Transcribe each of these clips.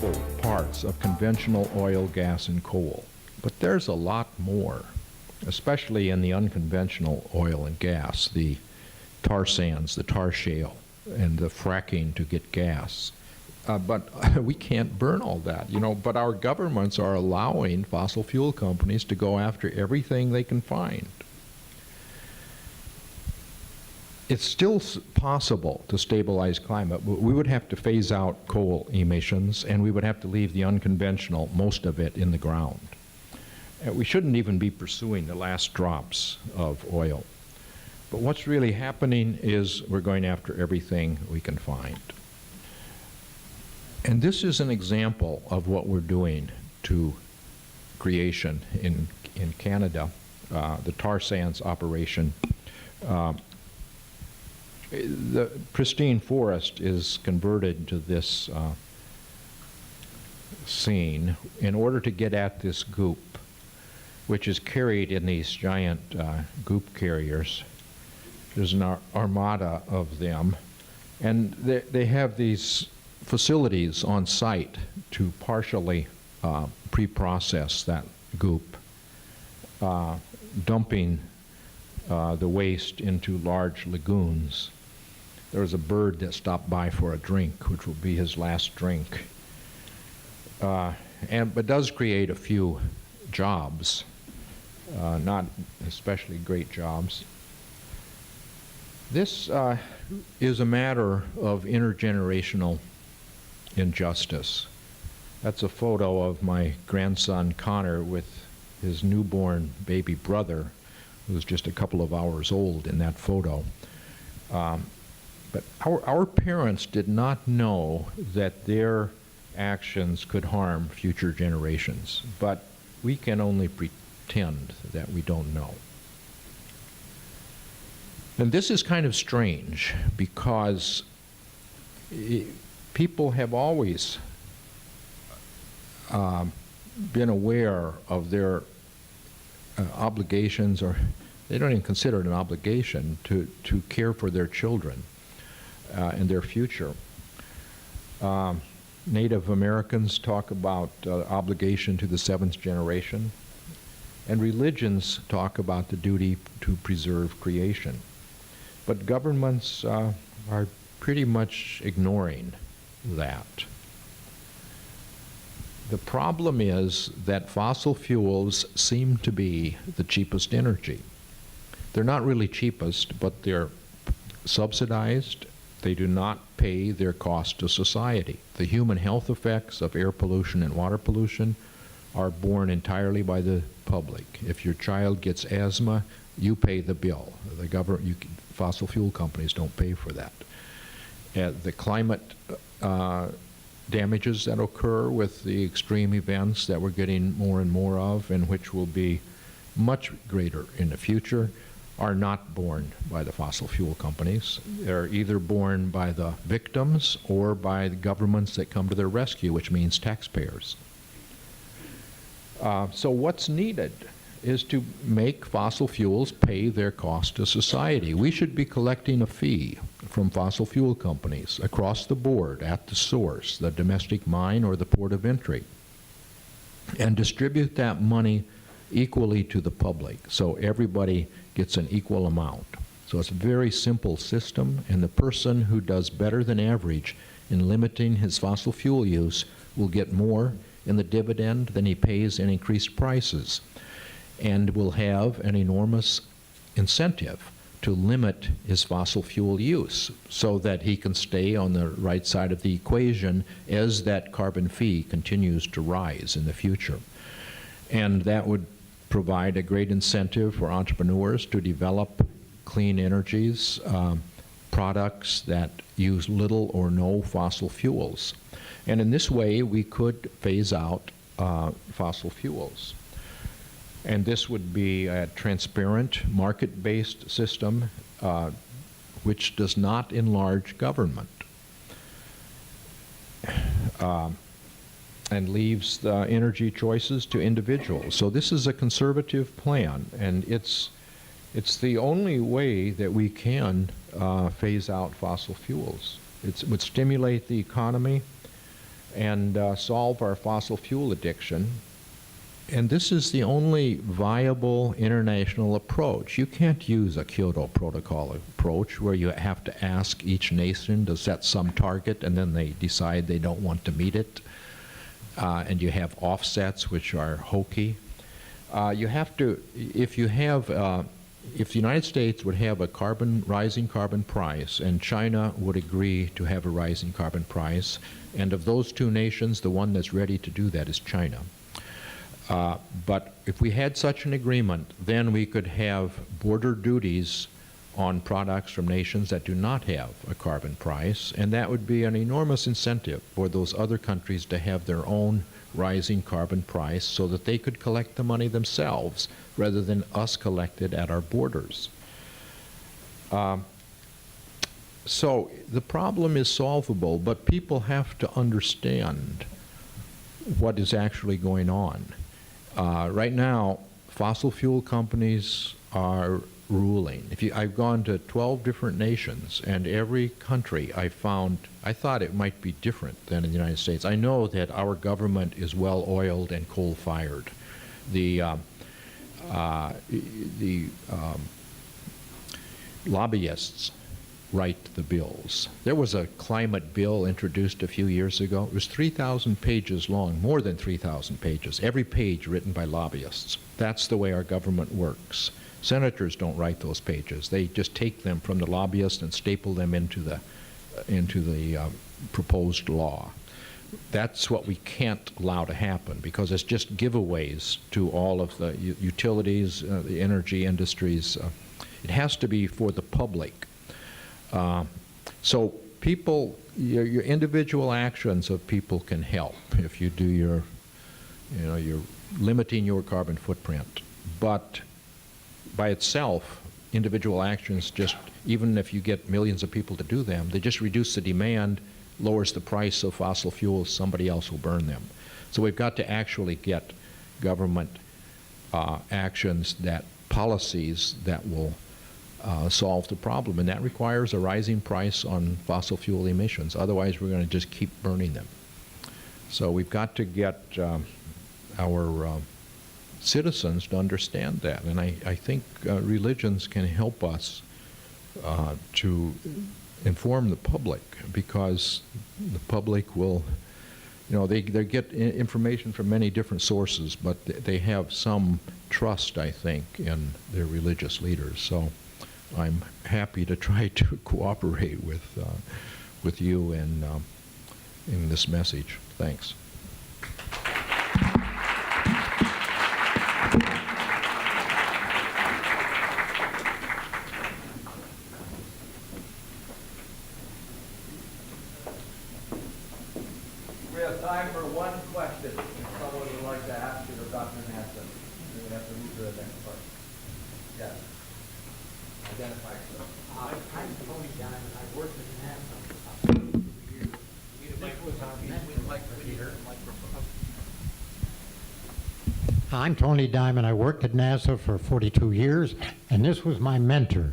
wonderful parts of conventional oil, gas, and coal. But there's a lot more, especially in the unconventional oil and gas, the tar sands, the tar shale, and the fracking to get gas. But we can't burn all that, you know, but our governments are allowing fossil fuel companies to go after everything they can find. It's still possible to stabilize climate. We would have to phase out coal emissions, and we would have to leave the unconventional, most of it, in the ground. We shouldn't even be pursuing the last drops of oil. But what's really happening is we're going after everything we can find. And this is an example of what we're doing to creation in Canada, the tar sands operation. The pristine forest is converted to this scene in order to get at this goop, which is carried in these giant goop carriers. There's an armada of them, and they have these facilities on site to partially pre-process that goop, dumping the waste into large lagoons. There was a bird that stopped by for a drink, which will be his last drink. But does create a few jobs, not especially great jobs. This is a matter of intergenerational injustice. That's a photo of my grandson Connor with his newborn baby brother, who was just a couple of hours old in that photo. But our parents did not know that their actions could harm future generations, but we can only pretend that we don't know. And this is kind of strange because people have always been aware of their obligations, or they don't even consider it an obligation, to care for their children and their future. Native Americans talk about obligation to the seventh generation, and religions talk about the duty to preserve creation. But governments are pretty much ignoring that. The problem is that fossil fuels seem to be the cheapest energy. They're not really cheapest, but they're subsidized. They do not pay their cost to society. The human health effects of air pollution and water pollution are borne entirely by the public. If your child gets asthma, you pay the bill. The government, fossil fuel companies don't pay for that. The climate damages that occur with the extreme events that we're getting more and more of, and which will be much greater in the future, are not borne by the fossil fuel companies. They're either borne by the victims or by the governments that come to their rescue, which means taxpayers. So what's needed is to make fossil fuels pay their cost to society. We should be collecting a fee from fossil fuel companies across the board at the source, the domestic mine or the port of entry, and distribute that money equally to the public so everybody gets an equal amount. So it's a very simple system, and the person who does better than average in limiting his fossil fuel use will get more in the dividend than he pays in increased prices, and will have an enormous incentive to limit his fossil fuel use so that he can stay on the right side of the equation as that carbon fee continues to rise in the future. And that would provide a great incentive for entrepreneurs to develop clean energies, products that use little or no fossil fuels. And in this way, we could phase out fossil fuels. And this would be a transparent, market-based system which does not enlarge government and leaves the energy choices to individuals. So this is a conservative plan, and it's the only way that we can phase out fossil fuels. It would stimulate the economy, and solve our fossil fuel addiction. And this is the only viable international approach. You can't use a Kyoto Protocol approach where you have to ask each nation to set some target and then they decide they don't want to meet it. And you have offsets which are hokey. You have to, if the United States would have a rising carbon price and China would agree to have a rising carbon price, and of those two nations, the one that's ready to do that is China. But if we had such an agreement, then we could have border duties on products from nations that do not have a carbon price, and that would be an enormous incentive for those other countries to have their own rising carbon price so that they could collect the money themselves rather than us collect it at our borders. So the problem is solvable, but people have to understand what is actually going on. Right now, fossil fuel companies are ruling. I've gone to 12 different nations, and every country I thought it might be different than in the United States. I know that our government is well-oiled and coal-fired. The lobbyists write the bills. There was a climate bill introduced a few years ago. It was 3,000 pages long, more than 3,000 pages, every page written by lobbyists. That's the way our government works. Senators don't write those pages. They just take them from the lobbyists and staple them into the proposed law. That's what we can't allow to happen because it's just giveaways to all of the utilities, the energy industries. It has to be for the public. So people, your individual actions of people can help if you do you're limiting your carbon footprint. But by itself, individual actions just, even if you get millions of people to do them, they just reduce the demand, lowers the price of fossil fuels, somebody else will burn them. So we've got to actually get government actions, policies that will solve the problem, and that requires a rising price on fossil fuel emissions. Otherwise, we're going to just keep burning them. So we've got to get our citizens to understand that, and I think religions can help us to inform the public, because the public will, they get information from many different sources, but they have some trust, I think, in their religious leaders. So I'm happy to try to cooperate with you in this message. Thanks. We have time for one question. If someone would like to ask you to Dr. Hansen, we have to move to the next part. Yes. Identify yourself. I'm Tony Diamond. I worked at NASA for about 2 years. I'm Tony Diamond. I worked at NASA for 42 years, and this was my mentor,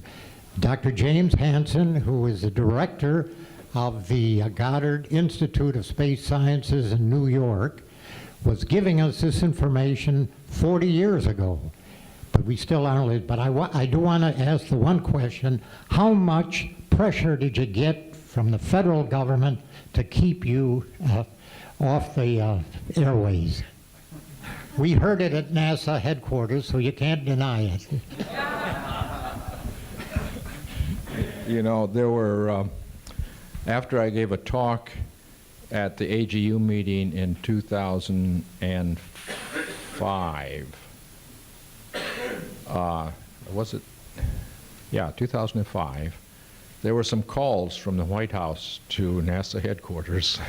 Dr. James Hansen, who is the director of the Goddard Institute of Space Sciences in New York, was giving us this information 40 years ago. But we still aren't. But I do want to ask the one question: how much pressure did you get from the federal government to keep you off the airways? We heard it at NASA headquarters, so you can't deny it. There were, after I gave a talk at the AGU meeting in 2005, was it? Yeah, 2005. There were some calls from the White House to NASA headquarters.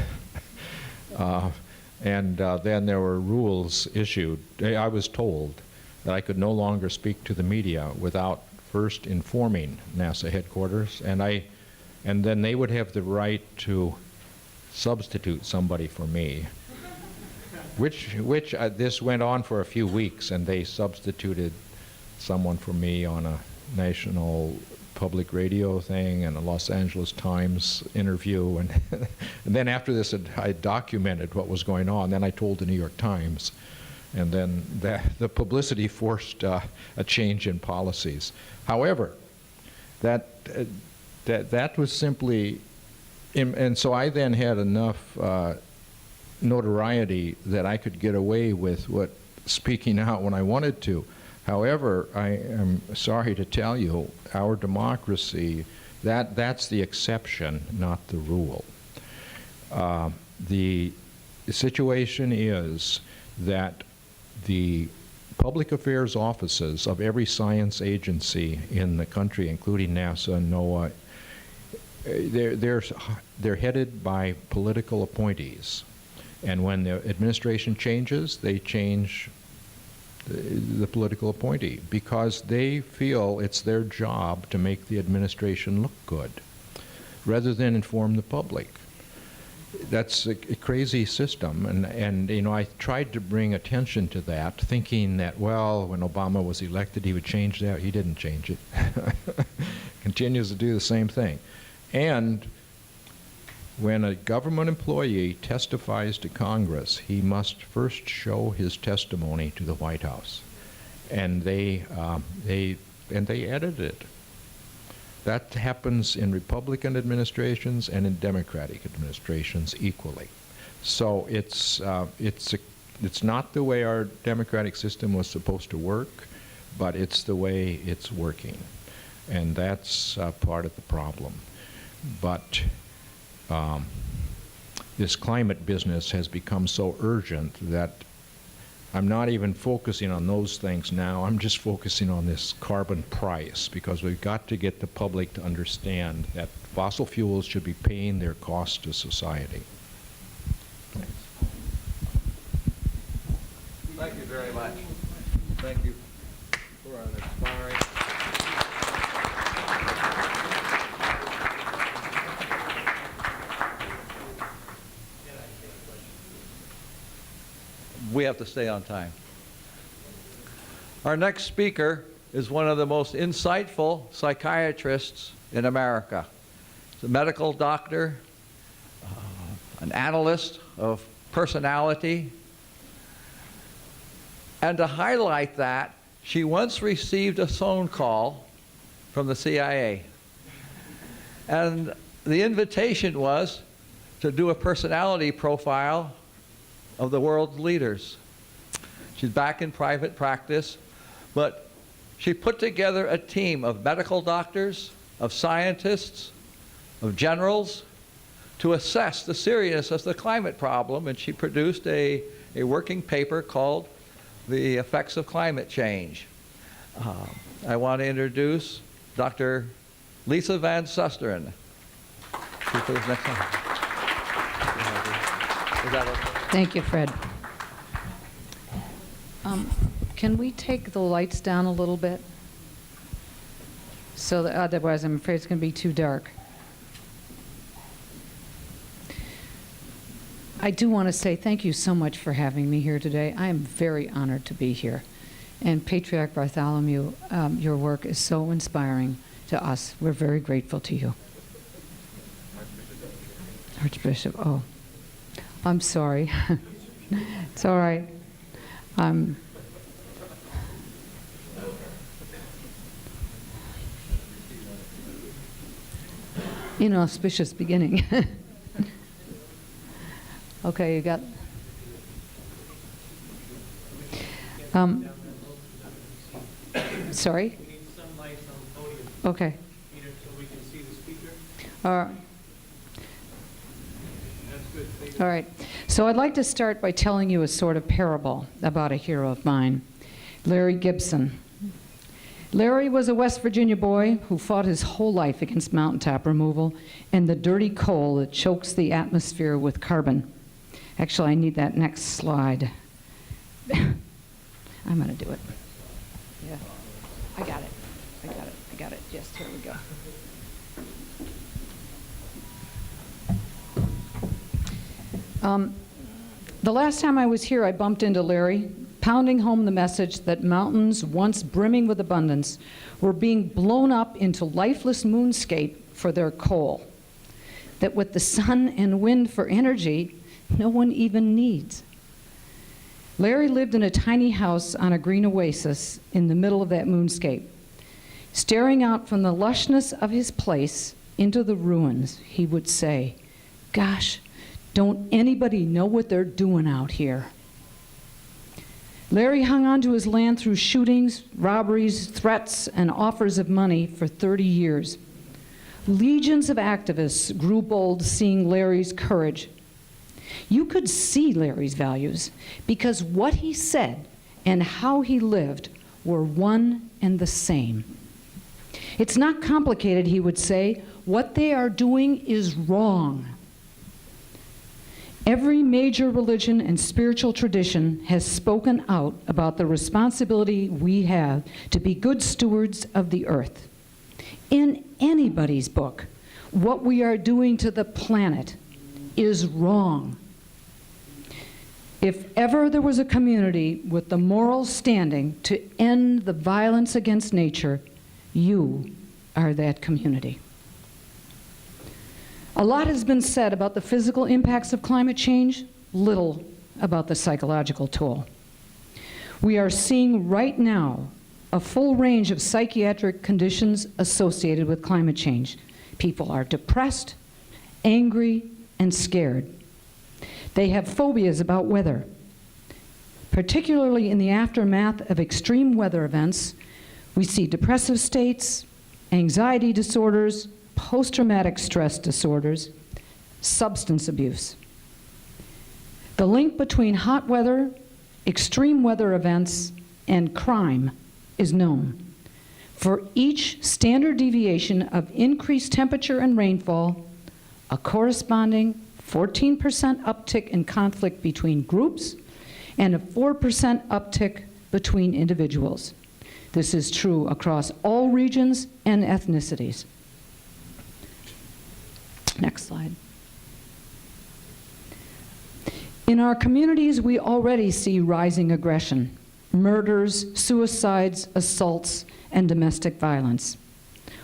And then there were rules issued. I was told that I could no longer speak to the media without first informing NASA headquarters, and then they would have the right to substitute somebody for me. This went on for a few weeks, and they substituted someone for me on a national public radio thing and a Los Angeles Times interview, and, and then after this I documented what was going on. Then I told the New York Times, and then the publicity forced a change in policies. However, that was simply, and so I then had enough notoriety that I could get away with speaking out when I wanted to. However, I am sorry to tell you, our democracy, that's the exception, not the rule. The situation is that the public affairs offices of every science agency in the country, including NASA and NOAA, they're headed by political appointees. And when the administration changes, they change the political appointee because they feel it's their job to make the administration look good rather than inform the public. That's a crazy system, and you know, I tried to bring attention to that, thinking that, well, when Obama was elected he would change that. He didn't change it. Continues to do the same thing. And when a government employee testifies to Congress, he must first show his testimony to the White House, and they edit it. That happens in Republican administrations and in Democratic administrations equally. So it's not the way our democratic system was supposed to work, but it's the way it's working, and that's part of the problem. But this climate business has become so urgent that I'm not even focusing on those things now. I'm just focusing on this carbon price, because we've got to get the public to understand that fossil fuels should be paying their cost to society. Thank you very much. Thank you for an inspiring. We have to stay on time. Our next speaker is one of the most insightful psychiatrists in America. He's a medical doctor, an analyst of personality. And to highlight that, she once received a phone call from the CIA. And the invitation was to do a personality profile of the world's leaders. She's back in private practice, but she put together a team of medical doctors, of scientists, of generals to assess the seriousness of the climate problem, and she produced a working paper called The Effects of Climate Change. I want to introduce Dr. Lisa Van Susteren. Please, next one. Is that okay? Thank you, Fred. Can we take the lights down a little bit? So that otherwise I'm afraid it's going to be too dark. I do want to say thank you so much for having me here today. I am very honored to be here. And Patriarch Bartholomew, your work is so inspiring to us. We're very grateful to you. Archbishop, oh. I'm sorry. It's all right. Inauspicious beginning. Okay, you got. Sorry? We need some lights on the podium, Okay. either so we can see the speaker. All right. That's good. Thank you. All right. So I'd like to start by telling you a sort of parable about a hero of mine, Larry Gibson. Larry was a West Virginia boy who fought his whole life against mountaintop removal and the dirty coal that chokes the atmosphere with carbon. Actually, I need that next slide. I'm going to do it. Yeah. I got it. I got it. Yes, here we go. The last time I was here, I bumped into Larry pounding home the message that mountains, once brimming with abundance, were being blown up into lifeless moonscape for their coal. That with the sun and wind for energy, no one even needs. Larry lived in a tiny house on a green oasis in the middle of that moonscape. Staring out from the lushness of his place into the ruins, he would say, "Gosh, don't anybody know what they're doing out here?" Larry hung on to his land through shootings, robberies, threats, and offers of money for 30 years. Legions of activists grew bold seeing Larry's courage. You could see Larry's values because what he said and how he lived were one and the same. It's not complicated, he would say. What they are doing is wrong. Every major religion and spiritual tradition has spoken out about the responsibility we have to be good stewards of the earth. In anybody's book, what we are doing to the planet is wrong. If ever there was a community with the moral standing to end the violence against nature, you are that community. A lot has been said about the physical impacts of climate change, little about the psychological toll. We are seeing right now a full range of psychiatric conditions associated with climate change. People are depressed, angry, and scared. They have phobias about weather. Particularly in the aftermath of extreme weather events, we see depressive states, anxiety disorders, post-traumatic stress disorders, substance abuse. The link between hot weather, extreme weather events, and crime is known. For each standard deviation of increased temperature and rainfall, a corresponding 14% uptick in conflict between groups and a 4% uptick between individuals. This is true across all regions and ethnicities. Next slide. In our communities, we already see rising aggression, murders, suicides, assaults, and domestic violence.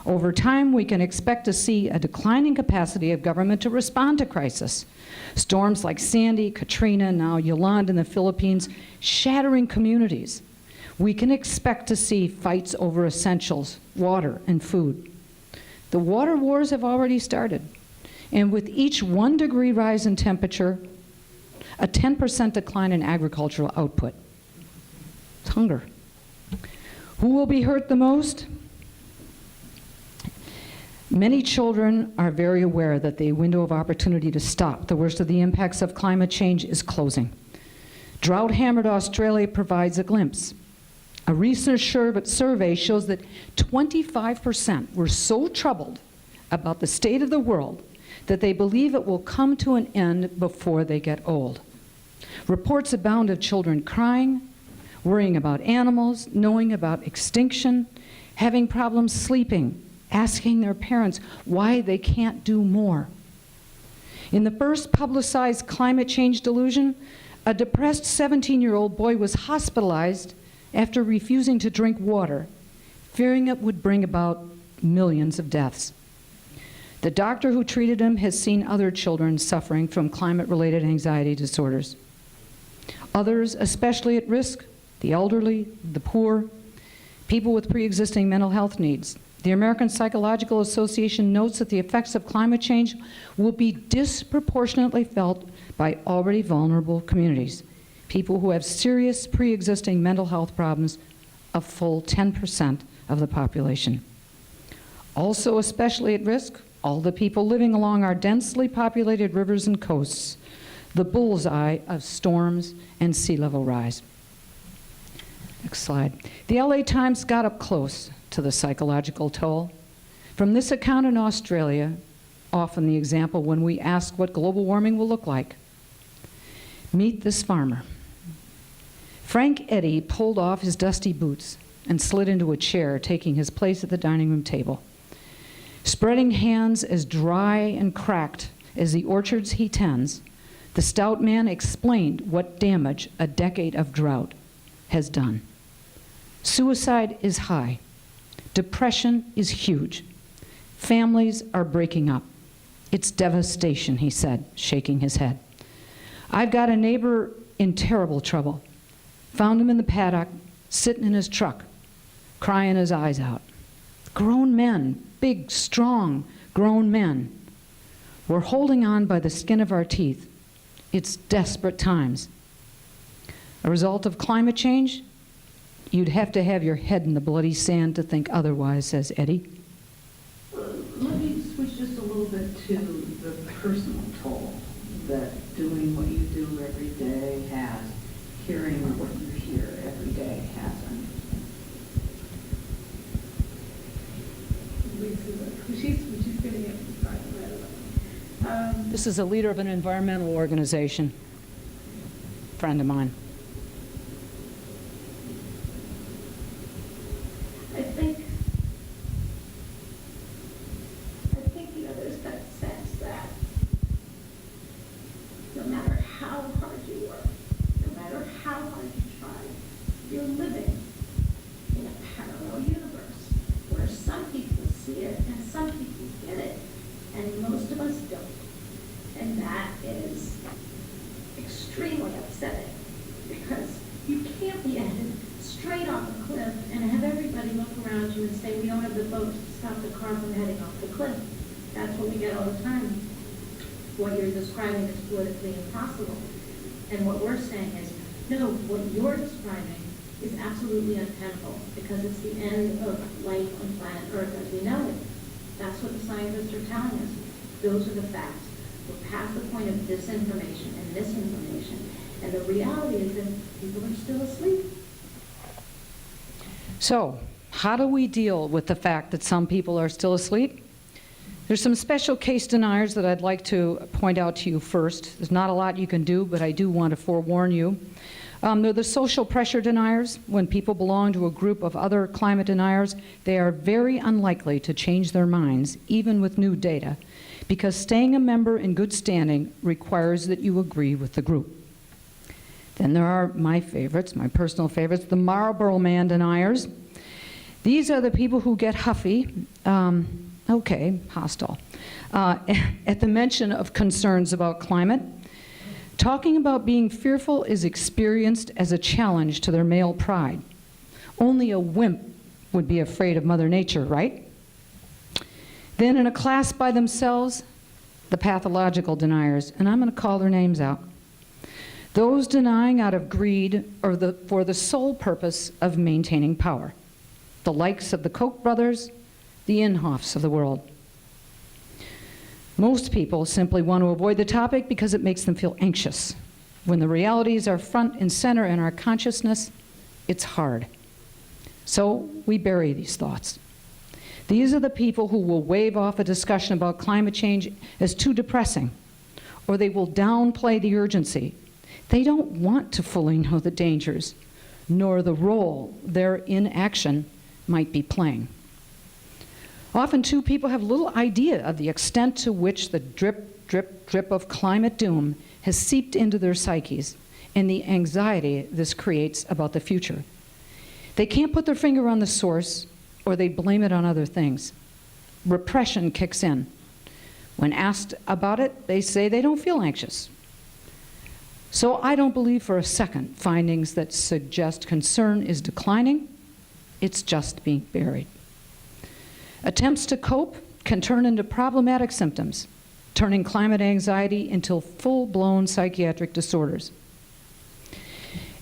Over time, we can expect to see a declining capacity of government to respond to crisis. Storms like Sandy, Katrina, now Yolanda in the Philippines, shattering communities. We can expect to see fights over essentials, water, and food. The water wars have already started, and with each 1 degree rise in temperature, a 10% decline in agricultural output. It's hunger. Who will be hurt the most? Many children are very aware that the window of opportunity to stop the worst of the impacts of climate change is closing. Drought-hammered Australia provides a glimpse. A research survey shows that 25% were so troubled about the state of the world that they believe it will come to an end before they get old. Reports abound of children crying, worrying about animals, knowing about extinction, having problems sleeping, asking their parents why they can't do more. In the first publicized climate change delusion, a depressed 17-year-old boy was hospitalized after refusing to drink water, fearing it would bring about millions of deaths. The doctor who treated him has seen other children suffering from climate-related anxiety disorders. Others, especially at risk, the elderly, the poor, people with pre-existing mental health needs. The American Psychological Association notes that the effects of climate change will be disproportionately felt by already vulnerable communities, people who have serious pre-existing mental health problems, a full 10% of the population. Also especially at risk, all the people living along our densely populated rivers and coasts, the bullseye of storms and sea level rise. Next slide. The LA Times got up close to the psychological toll. From this account in Australia, often the example when we ask what global warming will look like. Meet this farmer. Frank Eddy pulled off his dusty boots and slid into a chair, taking his place at the dining room table. Spreading hands as dry and cracked as the orchards he tends, the stout man explained what damage a decade of drought, has done. Suicide is high. Depression is huge. Families are breaking up. It's devastation, he said, shaking his head. I've got a neighbor in terrible trouble. Found him in the paddock, sitting in his truck, crying his eyes out. Grown men, big, strong, grown men. We're holding on by the skin of our teeth. It's desperate times. A result of climate change? You'd have to have your head in the bloody sand to think otherwise, says Eddie. Let me switch just a little bit to the personal toll that doing what you do every day has, hearing what you hear every day has on you. She's getting it right away. This is a leader of an environmental organization, friend of mine. I think the others got sense that no matter how hard you work, no matter how hard you try, you're living in a parallel universe where some people see it and some people get it, and most of us don't. And that is extremely upsetting because you can't be headed straight off a cliff and have everybody look around you and say, we don't have the boat to stop the car from heading off the cliff. That's what we get all the time. What you're describing is politically impossible. And what we're saying is, no, what you're describing is absolutely untenable because it's the end of life on planet Earth as we know it. That's what the scientists are telling us. Those are the facts. We're past the point of disinformation and misinformation. And the reality is that people are still asleep. So, how do we deal with the fact that some people are still asleep? There's some special case deniers that I'd like to point out to you first. There's not a lot you can do, but I do want to forewarn you. They're the social pressure deniers. When people belong to a group of other climate deniers, they are very unlikely to change their minds, even with new data, because staying a member in good standing requires that you agree with the group. Then there are my favorites, my personal favorites, the Marlboro Man deniers. These are the people who get huffy, hostile, at the mention of concerns about climate. Talking about being fearful is experienced as a challenge to their male pride. Only a wimp would be afraid of Mother Nature, right? Then in a class by themselves, the pathological deniers, and I'm going to call their names out. Those denying out of greed or for the sole purpose of maintaining power. The likes of the Koch brothers, the Inhofes of the world. Most people simply want to avoid the topic because it makes them feel anxious. When the realities are front and center in our consciousness, it's hard. So we bury these thoughts. These are the people who will wave off a discussion about climate change as too depressing, or they will downplay the urgency. They don't want to fully know the dangers, nor the role their inaction might be playing. Often, too, people have little idea of the extent to which the drip, drip, drip of climate doom has seeped into their psyches and the anxiety this creates about the future. They can't put their finger on the source, or they blame it on other things. Repression kicks in. When asked about it, they say they don't feel anxious. So I don't believe for a second findings that suggest concern is declining. It's just being buried. Attempts to cope can turn into problematic symptoms, turning climate anxiety into full-blown psychiatric disorders.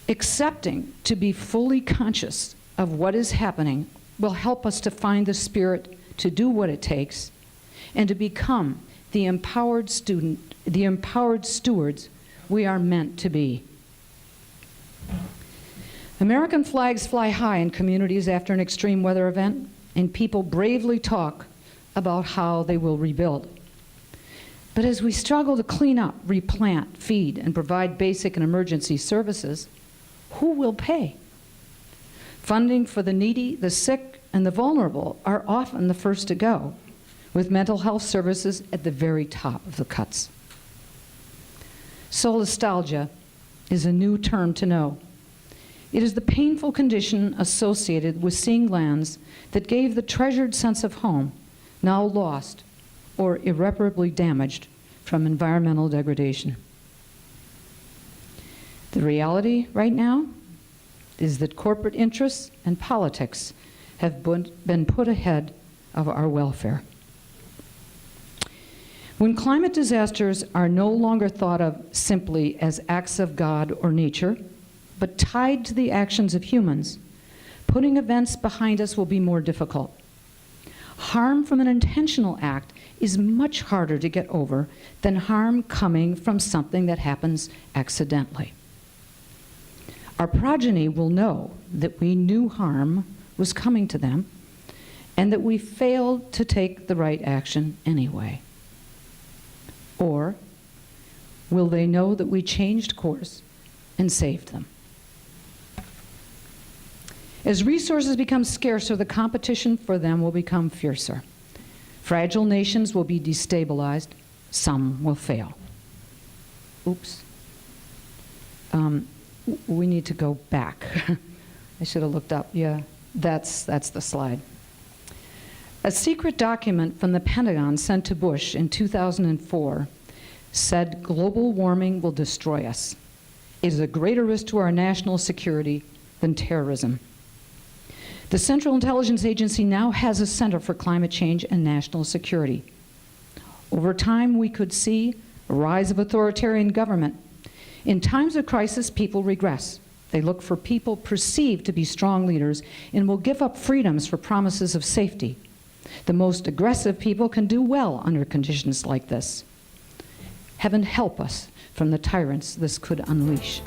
Accepting to be fully conscious of what is happening will help us to find the spirit to do what it takes and to become the empowered stewards we are meant to be. American flags fly high in communities after an extreme weather event, and people bravely talk about how they will rebuild. But as we struggle to clean up, replant, feed, and provide basic and emergency services, who will pay? Funding for the needy, the sick, and the vulnerable are often the first to go, with mental health services at the very top of the cuts. Solastalgia is a new term to know. It is the painful condition associated with seeing lands that gave the treasured sense of home, now lost or irreparably damaged from environmental degradation. The reality right now is that corporate interests and politics have been put ahead of our welfare. When climate disasters are no longer thought of simply as acts of God or nature, but tied to the actions of humans, putting events behind us will be more difficult. Harm from an intentional act is much harder to get over than harm coming from something that happens accidentally. Our progeny will know that we knew harm was coming to them and that we failed to take the right action anyway. Or will they know that we changed course and saved them? As resources become scarcer, the competition for them will become fiercer. Fragile nations will be destabilized. Some will fail. Oops. We need to go back. I should have looked up. Yeah, that's the slide. A secret document from the Pentagon sent to Bush in 2004 said global warming will destroy us. It is a greater risk to our national security than terrorism. The Central Intelligence Agency now has a Center for Climate Change and National Security. Over time, we could see a rise of authoritarian government. In times of crisis, people regress. They look for people perceived to be strong leaders and will give up freedoms for promises of safety. The most aggressive people can do well under conditions like this. Heaven help us from the tyrants this could unleash.